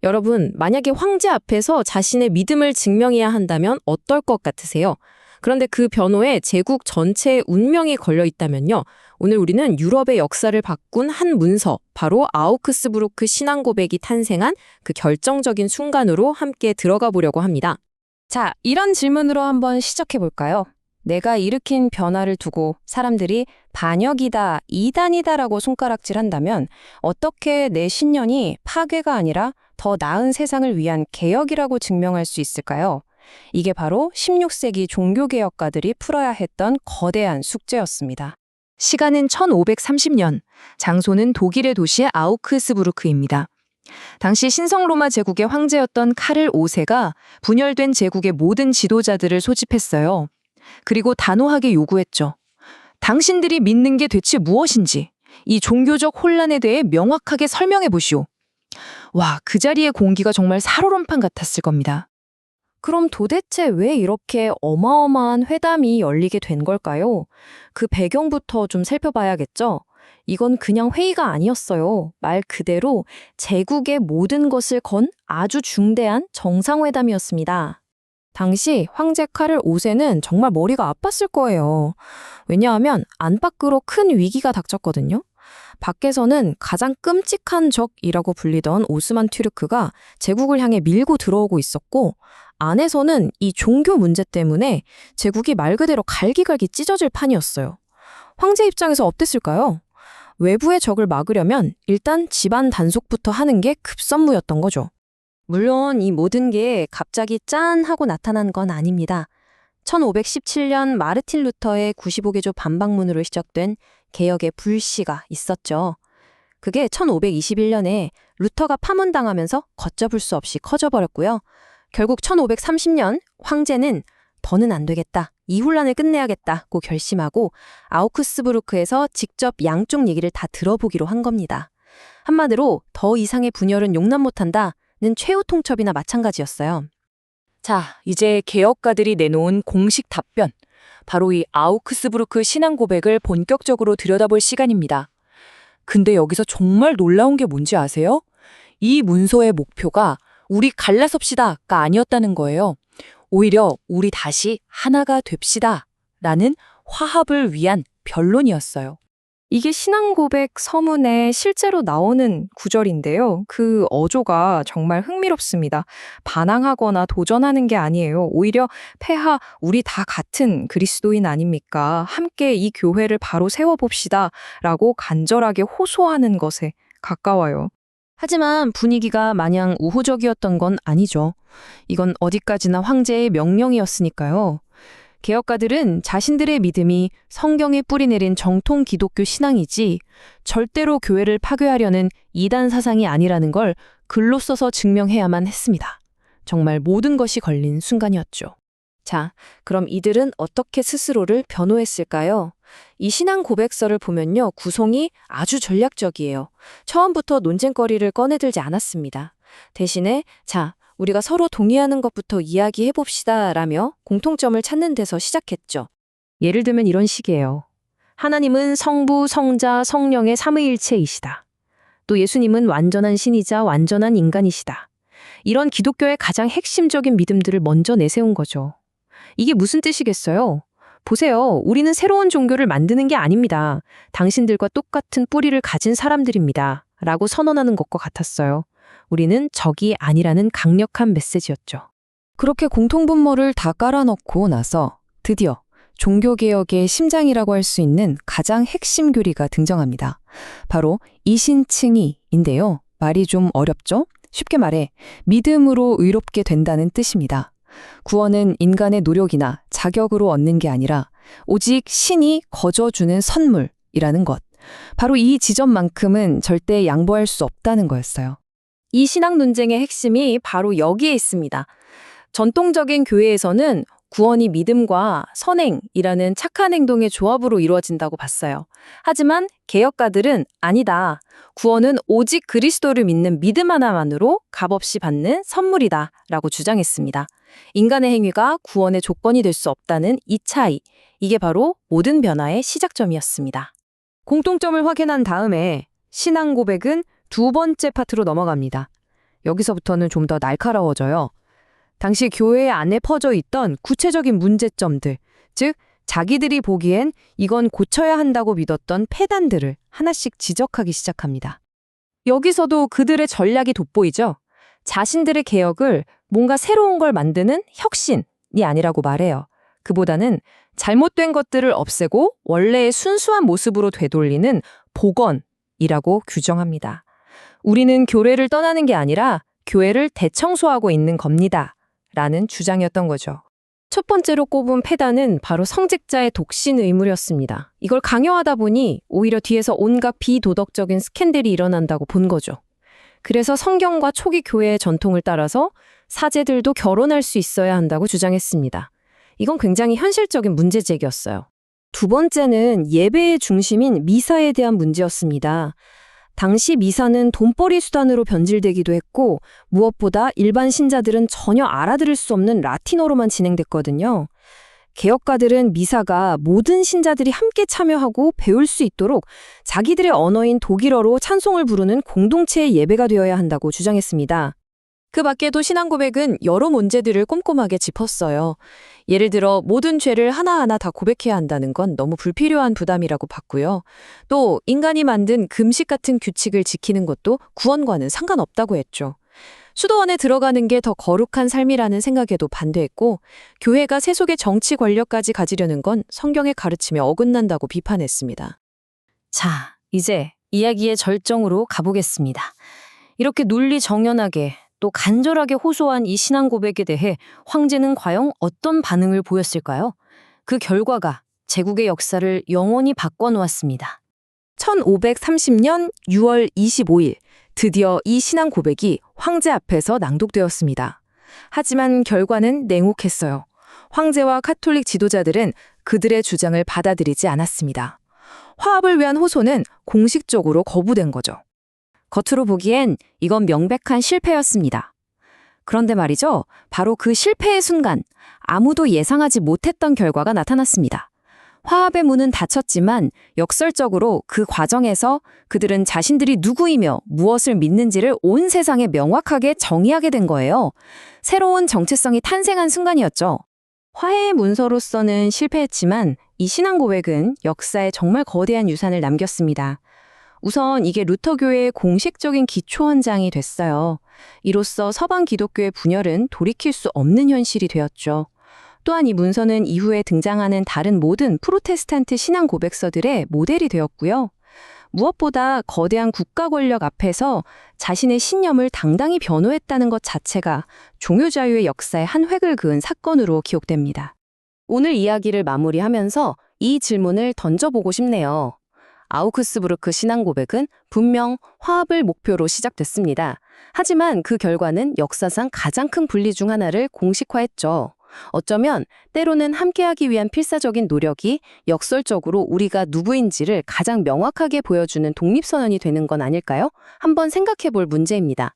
여러분, 만약에 황제 앞에서 자신의 믿음을 증명해야 한다면 어떨 것 같으세요? 그런데 그 변호에 제국 전체의 운명이 걸려 있다면요. 오늘 우리는 유럽의 역사를 바꾼 한 문서, 바로 아우크스부르크 신앙 고백이 탄생한 그 결정적인 순간으로 함께 들어가 보려고 합니다. 자, 이런 질문으로 한번 시작해 볼까요? 내가 일으킨 변화를 두고 사람들이 반역이다, 이단이다라고 손가락질한다면 어떻게 내 신년이 파괴가 아니라 더 나은 세상을 위한 개혁이라고 증명할 수 있을까요? 이게 바로 16세기 종교개혁가들이 풀어야 했던 거대한 숙제였습니다. 시간은 1530년, 장소는 독일의 도시 아우크스부르크입니다. 당시 신성로마 제국의 황제였던 카를 5세가 분열된 제국의 모든 지도자들을 소집했어요. 그리고 단호하게 요구했죠. 당신들이 믿는 게 대체 무엇인지 이 종교적 혼란에 대해 명확하게 설명해 보시오. 와, 그 자리의 공기가 정말 살얼음판 같았을 겁니다. 그럼 도대체 왜 이렇게 어마어마한 회담이 열리게 된 걸까요? 그 배경부터 좀 살펴봐야겠죠? 이건 그냥 회의가 아니었어요. 말 그대로 제국의 모든 것을 건 아주 중대한 정상회담이었습니다. 당시 황제 카를 5세는 정말 머리가 아팠을 거예요. 왜냐하면 안팎으로 큰 위기가 닥쳤거든요. 밖에서는 가장 끔찍한 적이라고 불리던 오스만 튀르크가 제국을 향해 밀고 들어오고 있었고, 안에서는 이 종교 문제 때문에 제국이 말 그대로 갈기갈기 찢어질 판이었어요. 황제 입장에서 어땠을까요? 외부의 적을 막으려면 일단 집안 단속부터 하는 게 급선무였던 거죠. 물론 이 모든 게 갑자기 짠 하고 나타난 건 아닙니다. 1517년 마르틴 루터의 95개조 반박문으로 시작된 개혁의 불씨가 있었죠. 그게 1521년에 루터가 파문당하면서 걷잡을 수 없이 커져버렸고요. 결국 1530년 황제는 더는 안 되겠다, 이 혼란을 끝내야겠다고 결심하고 아우크스부르크에서 직접 양쪽 얘기를 다 들어보기로 한 겁니다. 한마디로 더 이상의 분열은 용납 못한다는 최후 통첩이나 마찬가지였어요. 자, 이제 개혁가들이 내놓은 공식 답변, 바로 이 아우크스부르크 신앙 고백을 본격적으로 들여다볼 시간입니다. 근데 여기서 정말 놀라운 게 뭔지 아세요? 이 문서의 목표가 우리 갈라섭시다가 아니었다는 거예요. 오히려 우리 다시 하나가 됩시다 라는 화합을 위한 변론이었어요. 이게 신앙고백 서문에 실제로 나오는 구절인데요. 그 어조가 정말 흥미롭습니다. 반항하거나 도전하는 게 아니에요. 오히려 폐하, 우리 다 같은 그리스도인 아닙니까? 함께 이 교회를 바로 세워봅시다 라고 간절하게 호소하는 것에 가까워요. 하지만 분위기가 마냥 우호적이었던 건 아니죠. 이건 어디까지나 황제의 명령이었으니까요. 개혁가들은 자신들의 믿음이 성경에 뿌리내린 정통 기독교 신앙이지 절대로 교회를 파괴하려는 이단 사상이 아니라는 걸 글로 써서 증명해야만 했습니다. 정말 모든 것이 걸린 순간이었죠. 자, 그럼 이들은 어떻게 스스로를 변호했을까요? 이 신앙 고백서를 보면요, 구성이 아주 전략적이에요. 처음부터 논쟁거리를 꺼내들지 않았습니다. 대신에 자, 우리가 서로 동의하는 것부터 이야기해봅시다 라며 공통점을 찾는 데서 시작했죠. 예를 들면 이런 식이에요. 하나님은 성부, 성자, 성령의 삼위일체이시다. 또 예수님은 완전한 신이자 완전한 인간이시다. 이런 기독교의 가장 핵심적인 믿음들을 먼저 내세운 거죠. 이게 무슨 뜻이겠어요? 보세요. 우리는 새로운 종교를 만드는 게 아닙니다. 당신들과 똑같은 뿌리를 가진 사람들입니다. 라고 선언하는 것과 같았어요. 우리는 적이 아니라는 강력한 메시지였죠. 그렇게 공통분모를 다 깔아넣고 나서 드디어 종교개혁의 심장이라고 할 수 있는 가장 핵심 교리가 등장합니다. 바로 이신칭의인데요. 말이 좀 어렵죠? 쉽게 말해 믿음으로 의롭게 된다는 뜻입니다. 구원은 인간의 노력이나 자격으로 얻는 게 아니라 오직 신이 거저주는 선물이라는 것. 바로 이 지점만큼은 절대 양보할 수 없다는 거였어요. 이 신앙 논쟁의 핵심이 바로 여기에 있습니다. 전통적인 교회에서는 구원이 믿음과 선행이라는 착한 행동의 조합으로 이루어진다고 봤어요. 하지만 개혁가들은 아니다. 구원은 오직 그리스도를 믿는 믿음 하나만으로 값없이 받는 선물이다 라고 주장했습니다. 인간의 행위가 구원의 조건이 될 수 없다는 이 차이, 이게 바로 모든 변화의 시작점이었습니다. 공통점을 확인한 다음에 신앙 고백은 두 번째 파트로 넘어갑니다. 여기서부터는 좀 더 날카로워져요. 당시 교회 안에 퍼져 있던 구체적인 문제점들, 즉 자기들이 보기엔 이건 고쳐야 한다고 믿었던 폐단들을 하나씩 지적하기 시작합니다. 여기서도 그들의 전략이 돋보이죠. 자신들의 개혁을 뭔가 새로운 걸 만드는 혁신이 아니라고 말해요. 그보다는 잘못된 것들을 없애고 원래의 순수한 모습으로 되돌리는 복원이라고 규정합니다. 우리는 교회를 떠나는 게 아니라 교회를 대청소하고 있는 겁니다. 라는 주장이었던 거죠. 첫 번째로 꼽은 폐단은 바로 성직자의 독신 의무였습니다. 이걸 강요하다 보니 오히려 뒤에서 온갖 비도덕적인 스캔들이 일어난다고 본 거죠. 그래서 성경과 초기 교회의 전통을 따라서 사제들도 결혼할 수 있어야 한다고 주장했습니다. 이건 굉장히 현실적인 문제 제기였어요. 두 번째는 예배의 중심인 미사에 대한 문제였습니다. 당시 미사는 돈벌이 수단으로 변질되기도 했고 무엇보다 일반 신자들은 전혀 알아들을 수 없는 라틴어로만 진행됐거든요. 개혁가들은 미사가 모든 신자들이 함께 참여하고 배울 수 있도록 자기들의 언어인 독일어로 찬송을 부르는 공동체의 예배가 되어야 한다고 주장했습니다. 그 밖에도 신앙 고백은 여러 문제들을 꼼꼼하게 짚었어요. 예를 들어 모든 죄를 하나하나 다 고백해야 한다는 건 너무 불필요한 부담이라고 봤고요. 또 인간이 만든 금식 같은 규칙을 지키는 것도 구원과는 상관없다고 했죠. 수도원에 들어가는 게 더 거룩한 삶이라는 생각에도 반대했고 교회가 세속의 정치 권력까지 가지려는 건 성경의 가르침에 어긋난다고 비판했습니다. 자, 이제 이야기의 절정으로 가보겠습니다. 이렇게 논리정연하게 또 간절하게 호소한 이 신앙 고백에 대해 황제는 과연 어떤 반응을 보였을까요? 그 결과가 제국의 역사를 영원히 바꿔놓았습니다. 1530년 6월 25일 드디어 이 신앙 고백이 황제 앞에서 낭독되었습니다. 하지만 결과는 냉혹했어요. 황제와 카톨릭 지도자들은 그들의 주장을 받아들이지 않았습니다. 화합을 위한 호소는 공식적으로 거부된 거죠. 겉으로 보기엔 이건 명백한 실패였습니다. 그런데 말이죠. 바로 그 실패의 순간 아무도 예상하지 못했던 결과가 나타났습니다. 화합의 문은 닫혔지만 역설적으로 그 과정에서 그들은 자신들이 누구이며 무엇을 믿는지를 온 세상에 명확하게 정의하게 된 거예요. 새로운 정체성이 탄생한 순간이었죠. 화해의 문서로서는 실패했지만 이 신앙 고백은 역사에 정말 거대한 유산을 남겼습니다. 우선 이게 루터교회의 공식적인 기초 헌장이 됐어요. 이로써 서방 기독교의 분열은 돌이킬 수 없는 현실이 되었죠. 또한 이 문서는 이후에 등장하는 다른 모든 프로테스탄트 신앙 고백서들의 모델이 되었고요. 무엇보다 거대한 국가 권력 앞에서 자신의 신념을 당당히 변호했다는 것 자체가 종교자유의 역사에 한 획을 그은 사건으로 기억됩니다. 오늘 이야기를 마무리하면서 이 질문을 던져보고 싶네요. 아우크스부르크 신앙 고백은 분명 화합을 목표로 시작됐습니다. 하지만 그 결과는 역사상 가장 큰 분리 중 하나를 공식화했죠. 어쩌면 때로는 함께하기 위한 필사적인 노력이 역설적으로 우리가 누구인지를 가장 명확하게 보여주는 독립선언이 되는 건 아닐까요? 한번 생각해 볼 문제입니다.